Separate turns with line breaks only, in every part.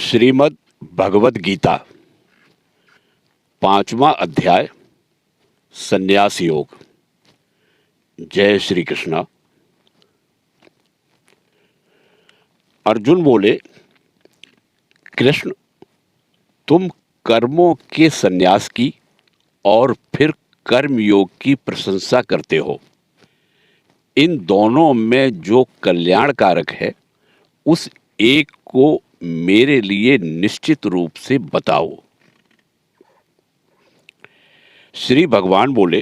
श्रीमद् भगवद गीता 5वां अध्याय संन्यास योग। जय श्री कृष्णा। अर्जुन बोले, कृष्ण, तुम कर्मों के संन्यास की और फिर कर्म योग की प्रशंसा करते हो। इन दोनों में जो कल्याणकारक है उस एक को मेरे लिए निश्चित रूप से बताओ। श्री भगवान बोले,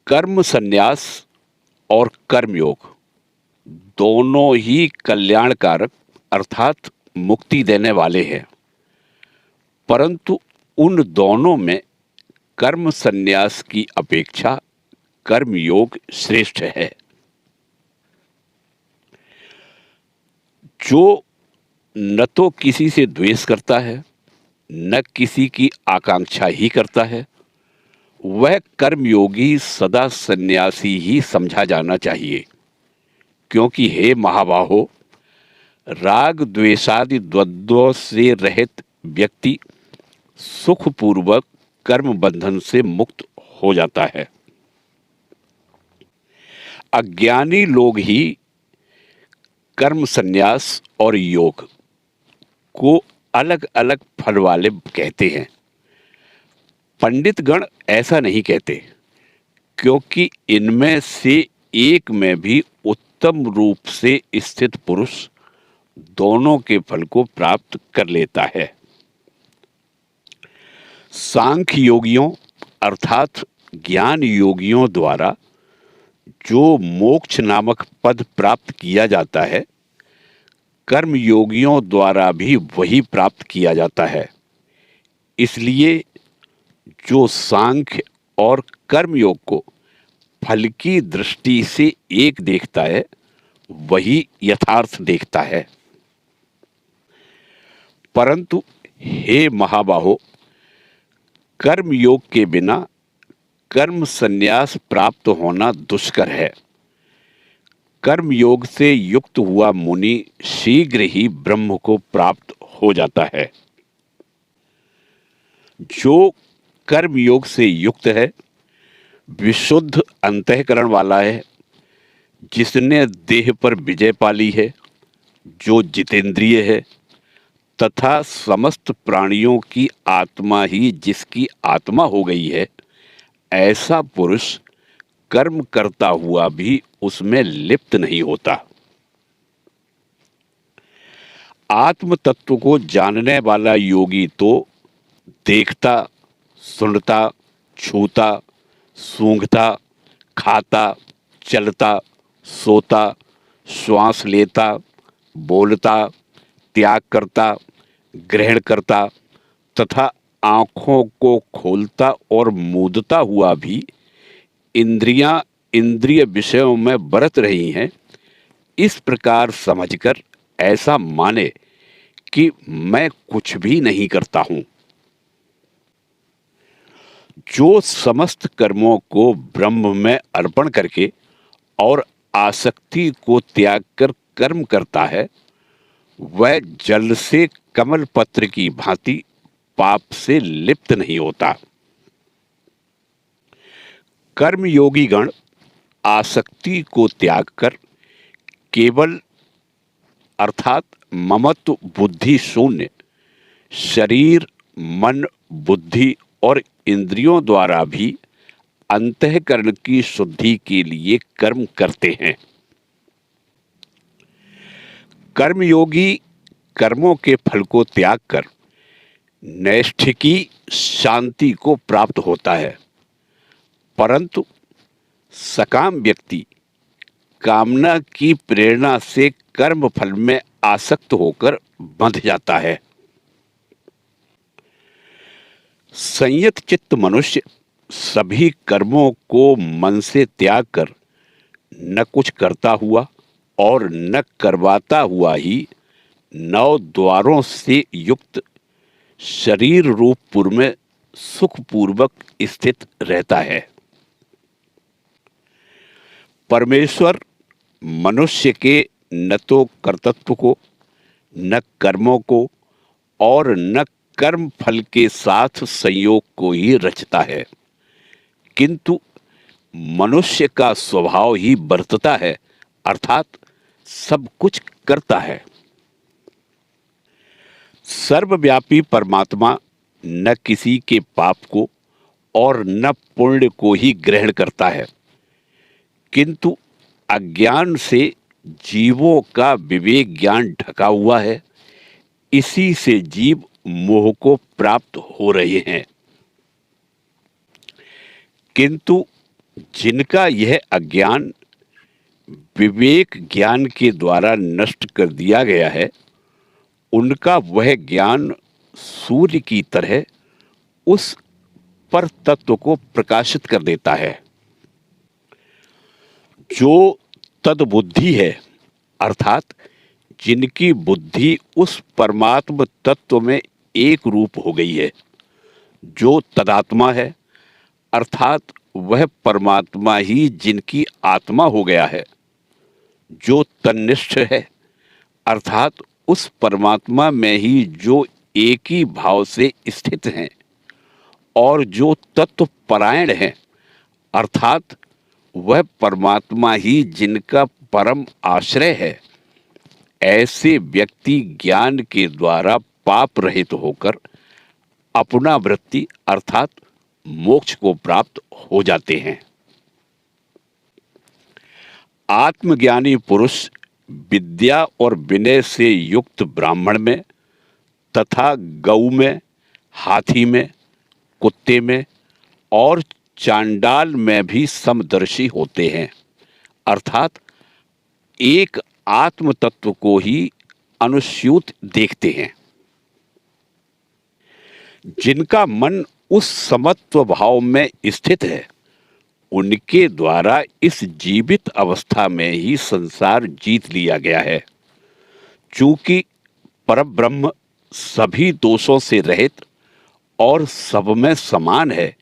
कर्म संन्यास और कर्मयोग दोनों ही कल्याणकारक अर्थात मुक्ति देने वाले हैं, परंतु उन दोनों में कर्म संन्यास की अपेक्षा कर्मयोग श्रेष्ठ है। जो न तो किसी से द्वेष करता है न किसी की आकांक्षा ही करता है, वह कर्मयोगी सदा सन्यासी ही समझा जाना चाहिए। क्योंकि हे महाबाहो, राग द्वेषादि द्वंद्वों से रहित व्यक्ति सुखपूर्वक कर्म बंधन से मुक्त हो जाता है। अज्ञानी लोग ही कर्म संन्यास और योग को अलग अलग फल वाले कहते हैं। पंडित गण ऐसा नहीं कहते, क्योंकि इनमें से एक में भी उत्तम रूप से स्थित पुरुष दोनों के फल को प्राप्त कर लेता है। सांख्य योगियों अर्थात ज्ञान योगियों द्वारा जो मोक्ष नामक पद प्राप्त किया जाता है, कर्म योगियों द्वारा भी वही प्राप्त किया जाता है। इसलिए जो सांख्य और कर्म योग को फल की दृष्टि से एक देखता है, वही यथार्थ देखता है। परंतु हे महाबाहो, कर्म योग के बिना कर्म संन्यास प्राप्त होना दुष्कर है। कर्म योग से युक्त हुआ मुनि शीघ्र ही ब्रह्म को प्राप्त हो जाता है। जो कर्म योग से युक्त है, विशुद्ध अंतःकरण वाला है, जिसने देह पर विजय पाली है, जो जितेंद्रिय है तथा समस्त प्राणियों की आत्मा ही जिसकी आत्मा हो गई है, ऐसा पुरुष कर्म करता हुआ भी उसमें लिप्त नहीं होता। आत्म तत्व को जानने वाला योगी तो देखता, सुनता, छूता, सूंघता, खाता, चलता, सोता, श्वास लेता, बोलता, त्याग करता, ग्रहण करता तथा आँखों को खोलता और मूंदता हुआ भी इंद्रियां इंद्रिय विषयों में बरत रही हैं, इस प्रकार समझकर ऐसा माने कि मैं कुछ भी नहीं करता हूं। जो समस्त कर्मों को ब्रह्म में अर्पण करके और आसक्ति को त्याग कर कर्म करता है, वह जल से कमल पत्र की भांति पाप से लिप्त नहीं होता। कर्म योगी गण आसक्ति को त्याग कर केवल अर्थात ममत्व बुद्धि शून्य शरीर, मन, बुद्धि और इंद्रियों द्वारा भी अंतःकरण की शुद्धि के लिए कर्म करते हैं। कर्मयोगी कर्मों के फल को त्याग कर नैष्ठिकी शांति को प्राप्त होता है, परंतु सकाम व्यक्ति कामना की प्रेरणा से कर्म फल में आसक्त होकर बंध जाता है। संयत चित्त मनुष्य सभी कर्मों को मन से त्याग कर न कुछ करता हुआ और न करवाता हुआ ही 9 द्वारों से युक्त शरीर रूप पुर में सुखपूर्वक स्थित रहता है। परमेश्वर मनुष्य के न तो कर्तृत्व को न कर्मों को और न कर्म फल के साथ संयोग को ही रचता है, किंतु मनुष्य का स्वभाव ही बरतता है, अर्थात सब कुछ करता है। सर्वव्यापी परमात्मा न किसी के पाप को और न पुण्य को ही ग्रहण करता है, किंतु अज्ञान से जीवों का विवेक ज्ञान ढका हुआ है। इसी से जीव मोह को प्राप्त हो रहे हैं। किंतु जिनका यह अज्ञान विवेक ज्ञान के द्वारा नष्ट कर दिया गया है, उनका वह ज्ञान सूर्य की तरह उस पर तत्व को प्रकाशित कर देता है। जो तद्बुद्धि है, अर्थात जिनकी बुद्धि उस परमात्म तत्व में एक रूप हो गई है, जो तदात्मा है, अर्थात वह परमात्मा ही जिनकी आत्मा हो गया है, जो तन्निष्ठ है, अर्थात उस परमात्मा में ही जो एक ही भाव से स्थित हैं, और जो तत्व परायण है, अर्थात वह परमात्मा ही जिनका परम आश्रय है, ऐसे व्यक्ति ज्ञान के द्वारा पाप रहित होकर अपना वृत्ति अर्थात मोक्ष को प्राप्त हो जाते हैं। आत्मज्ञानी पुरुष विद्या और विनय से युक्त ब्राह्मण में तथा गऊ में, हाथी में, कुत्ते में और चांडाल में भी समदर्शी होते हैं, अर्थात एक आत्म तत्व को ही अनुस्यूत देखते हैं। जिनका मन उस समत्व भाव में स्थित है, उनके द्वारा इस जीवित अवस्था में ही संसार जीत लिया गया है। चूंकि परब्रह्म सभी दोषों से रहित और सब में समान है,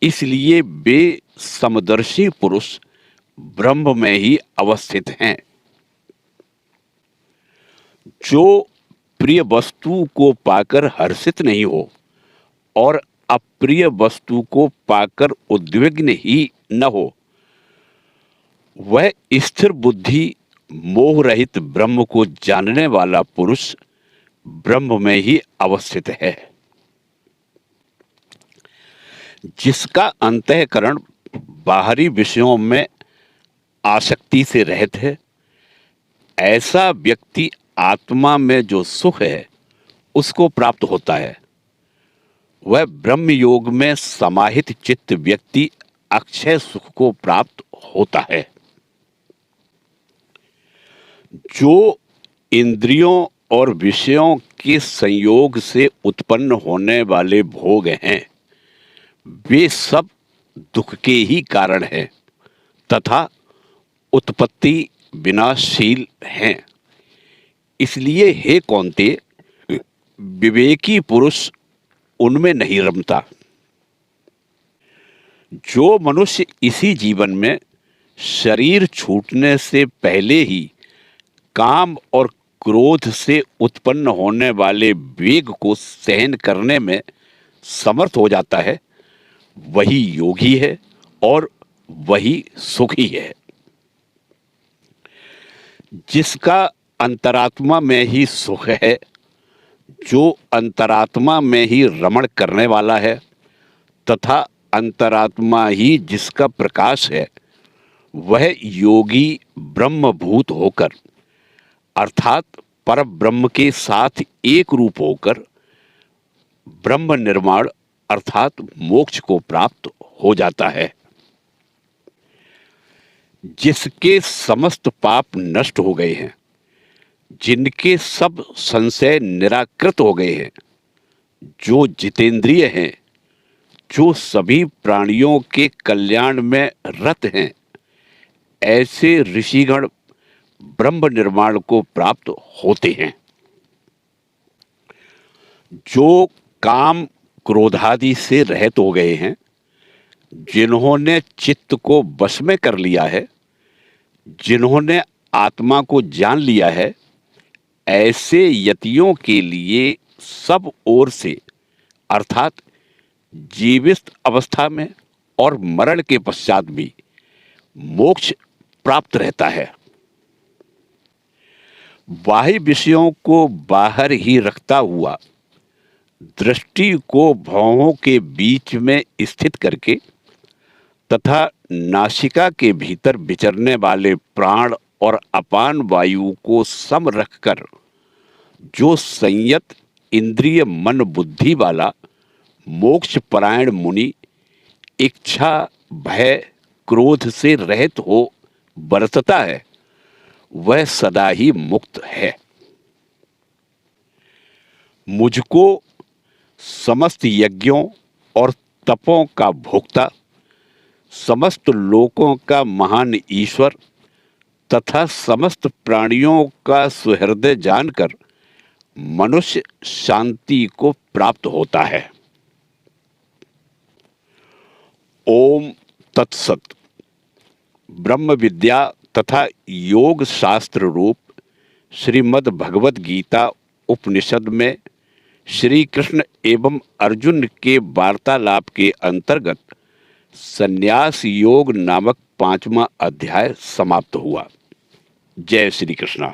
इसलिए वे समदर्शी पुरुष ब्रह्म में ही अवस्थित हैं। जो प्रिय वस्तु को पाकर हर्षित नहीं हो और अप्रिय वस्तु को पाकर उद्विग्न ही न हो, वह स्थिर बुद्धि मोह रहित ब्रह्म को जानने वाला पुरुष ब्रह्म में ही अवस्थित है। जिसका अंतःकरण बाहरी विषयों में आसक्ति से रहित है, ऐसा व्यक्ति आत्मा में जो सुख है उसको प्राप्त होता है। वह ब्रह्म योग में समाहित चित्त व्यक्ति अक्षय सुख को प्राप्त होता है। जो इंद्रियों और विषयों के संयोग से उत्पन्न होने वाले भोग हैं, वे सब दुख के ही कारण हैं तथा उत्पत्ति विनाशशील हैं। इसलिए हे कौन्ते, विवेकी पुरुष उनमें नहीं रमता। जो मनुष्य इसी जीवन में शरीर छूटने से पहले ही काम और क्रोध से उत्पन्न होने वाले वेग को सहन करने में समर्थ हो जाता है, वही योगी है और वही सुखी है। जिसका अंतरात्मा में ही सुख है, जो अंतरात्मा में ही रमण करने वाला है तथा अंतरात्मा ही जिसका प्रकाश है, वह योगी ब्रह्मभूत होकर अर्थात पर ब्रह्म के साथ एक रूप होकर ब्रह्म निर्माण अर्थात मोक्ष को प्राप्त हो जाता है। जिसके समस्त पाप नष्ट हो गए हैं, जिनके सब संशय निराकृत हो गए हैं, जो जितेंद्रिय हैं, जो सभी प्राणियों के कल्याण में रत हैं, ऐसे ऋषिगण ब्रह्म निर्माण को प्राप्त होते हैं। जो काम क्रोधादि से रहित हो गए हैं, जिन्होंने चित्त को वश में कर लिया है, जिन्होंने आत्मा को जान लिया है, ऐसे यतियों के लिए सब ओर से अर्थात जीवित अवस्था में और मरण के पश्चात भी मोक्ष प्राप्त रहता है। बाह्य विषयों को बाहर ही रखता हुआ दृष्टि को भौहों के बीच में स्थित करके तथा नासिका के भीतर विचरने वाले प्राण और अपान वायु को सम रखकर जो संयत इंद्रिय मन बुद्धि वाला मोक्ष परायण मुनि इच्छा भय क्रोध से रहित हो बरतता है, वह सदा ही मुक्त है। मुझको समस्त यज्ञों और तपों का भोक्ता, समस्त लोकों का महान ईश्वर तथा समस्त प्राणियों का सुहृदय जानकर मनुष्य शांति को प्राप्त होता है। ओम तत्सत। ब्रह्म विद्या तथा योग शास्त्र रूप श्रीमद् भगवत गीता उपनिषद में श्री कृष्ण एवं अर्जुन के वार्तालाप के अंतर्गत संन्यास योग नामक 5वां अध्याय समाप्त हुआ। जय श्री कृष्ण।